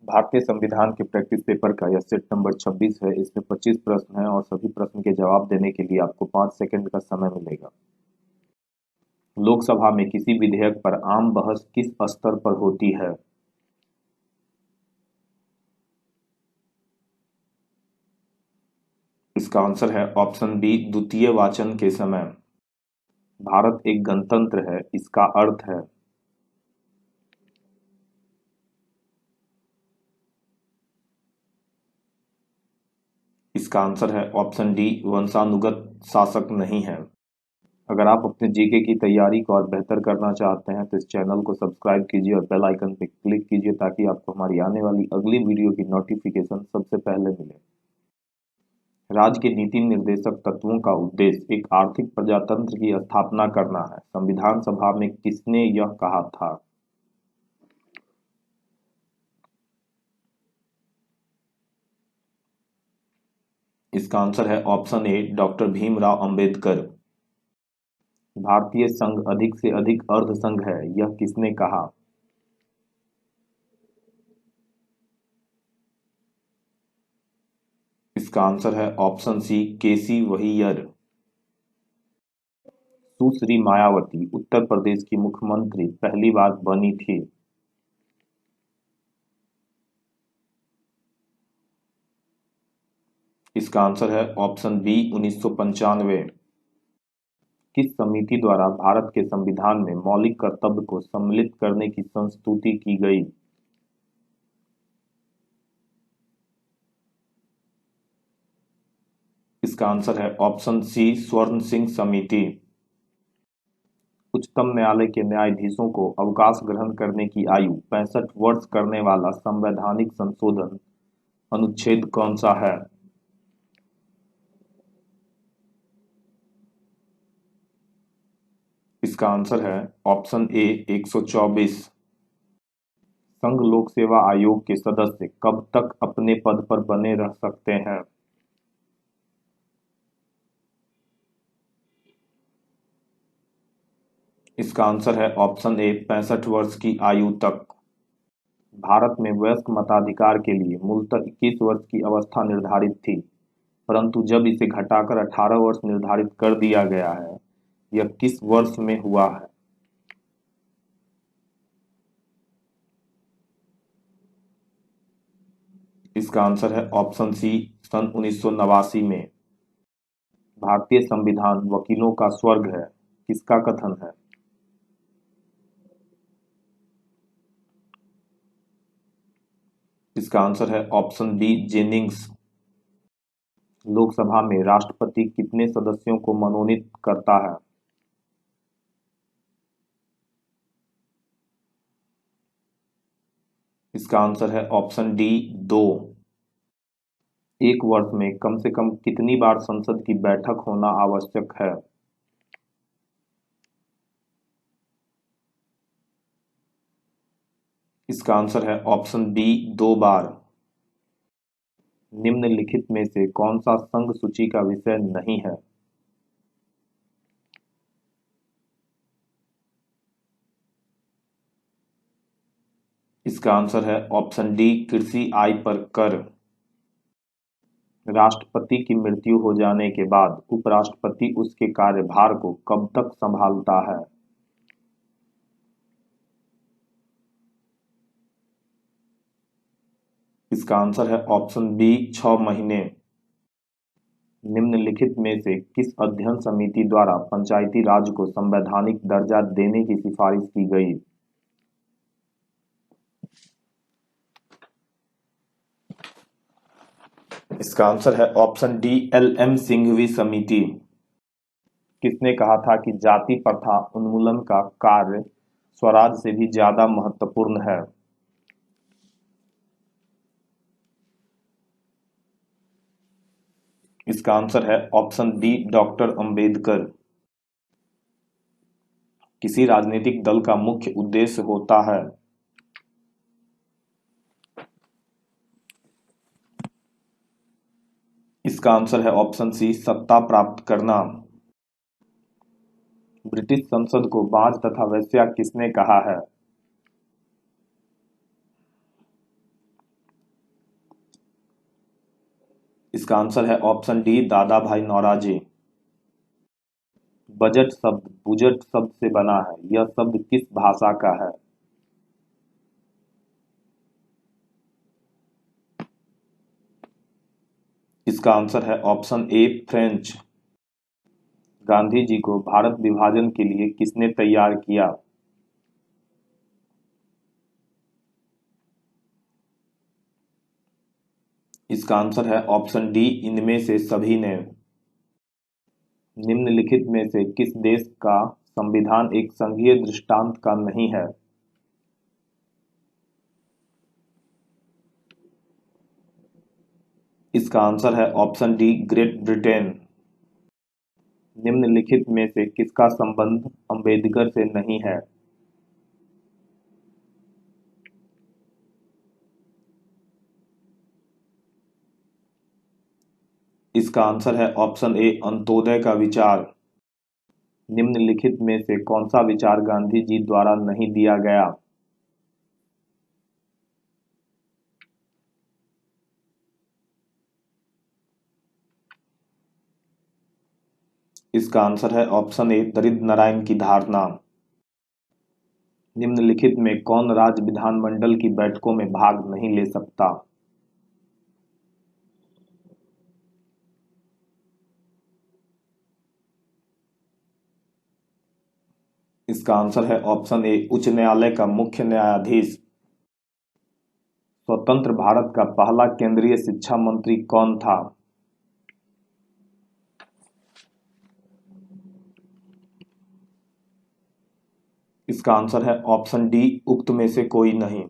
भारतीय संविधान के प्रैक्टिस पेपर का यह सेट नंबर 26 है। इसमें 25 प्रश्न हैं और सभी प्रश्न के जवाब देने के लिए आपको 5 सेकंड का समय मिलेगा। लोकसभा में किसी विधेयक पर आम बहस किस स्तर पर होती है? इसका आंसर है ऑप्शन बी, द्वितीय वाचन के समय। भारत एक गणतंत्र है, इसका अर्थ है? इसका आंसर है ऑप्शन डी, वंशानुगत शासक नहीं है। अगर आप अपने जीके की तैयारी को और बेहतर करना चाहते हैं तो इस चैनल को सब्सक्राइब कीजिए और बेल आइकन पर क्लिक कीजिए ताकि आपको हमारी आने वाली अगली वीडियो की नोटिफिकेशन सबसे पहले मिले। राज्य के नीति निर्देशक तत्वों का उद्देश्य एक आर्थिक प्रजातंत्र की स्थापना करना है। संविधान सभा में किसने यह कहा था? इसका आंसर है option A, doctor Bhimrao Ambedkar. भारतीय संघ अधिक से अधिक अर्ध संघ है, यह किसने कहा? इसका आंसर है ऑप्शन सी, केसी वहियर। सुश्री मायावती उत्तर प्रदेश की मुख्यमंत्री पहली बार बनी थी। इसका आंसर है ऑप्शन बी, 1995। किस समिति द्वारा भारत के संविधान में मौलिक कर्तव्य को सम्मिलित करने की संस्तुति की गई? इसका आंसर है ऑप्शन सी, स्वर्ण सिंह समिति। उच्चतम न्यायालय के न्यायाधीशों को अवकाश ग्रहण करने की आयु 65 वर्ष करने वाला संवैधानिक संशोधन अनुच्छेद कौन सा है? इसका आंसर है ऑप्शन ए, 124। संघ लोक सेवा आयोग के सदस्य कब तक अपने पद पर बने रह सकते हैं? इसका आंसर है ऑप्शन ए, 65 वर्ष की आयु तक। भारत में वयस्क मताधिकार के लिए मूलतः 21 वर्ष की अवस्था निर्धारित थी, परंतु जब इसे घटाकर 18 वर्ष निर्धारित कर दिया गया है, यह किस वर्ष में हुआ है? इसका आंसर है ऑप्शन सी, सन 1989 में। भारतीय संविधान वकीलों का स्वर्ग है, किसका कथन है? इसका आंसर है ऑप्शन बी, जेनिंग्स। लोकसभा में राष्ट्रपति कितने सदस्यों को मनोनीत करता है? इसका आंसर है ऑप्शन डी, 2। एक वर्ष में कम से कम कितनी बार संसद की बैठक होना आवश्यक है? इसका आंसर है ऑप्शन बी, 2 बार। निम्नलिखित में से कौन सा संघ सूची का विषय नहीं है? इसका आंसर है ऑप्शन डी, कृषि आय पर कर। राष्ट्रपति की मृत्यु हो जाने के बाद उपराष्ट्रपति उसके कार्यभार को कब तक संभालता है? इसका आंसर है ऑप्शन बी, 6 महीने। निम्नलिखित में से किस अध्ययन समिति द्वारा पंचायती राज को संवैधानिक दर्जा देने की सिफारिश की गई? इसका आंसर है ऑप्शन डी, एल.एम. सिंघवी समिति। किसने कहा था कि जाति प्रथा उन्मूलन का कार्य स्वराज से भी ज्यादा महत्वपूर्ण है? इसका आंसर है ऑप्शन बी, डॉक्टर अंबेडकर। किसी राजनीतिक दल का मुख्य उद्देश्य होता है? इसका आंसर है ऑप्शन सी, सत्ता प्राप्त करना। ब्रिटिश संसद को बांझ तथा वेश्या किसने कहा है? इसका आंसर है ऑप्शन डी दादा भाई नौरोजी। बजट शब्द बुजट शब्द से बना है, यह शब्द किस भाषा का है? इसका आंसर है option A French. Gandhi ji को भारत विभाजन के लिए किसने तैयार किया? इसका आंसर है ऑप्शन डी इनमें से सभी ने। निम्नलिखित में से किस देश का संविधान एक संघीय दृष्टांत का नहीं है? इसका आंसर है ऑप्शन डी ग्रेट ब्रिटेन। निम्नलिखित में से किसका संबंध अंबेडकर से नहीं है? इसका आंसर है ऑप्शन ए अंत्योदय का विचार। निम्नलिखित में से कौन सा विचार गांधी जी द्वारा नहीं दिया गया? इसका आंसर है ऑप्शन ए दरिद्र नारायण की धारणा। निम्नलिखित में कौन राज्य विधानमंडल की बैठकों में भाग नहीं ले सकता? इसका आंसर है ऑप्शन ए उच्च न्यायालय का मुख्य न्यायाधीश। स्वतंत्र भारत का पहला केंद्रीय शिक्षा मंत्री कौन था? इसका आंसर है ऑप्शन डी उक्त में से कोई नहीं।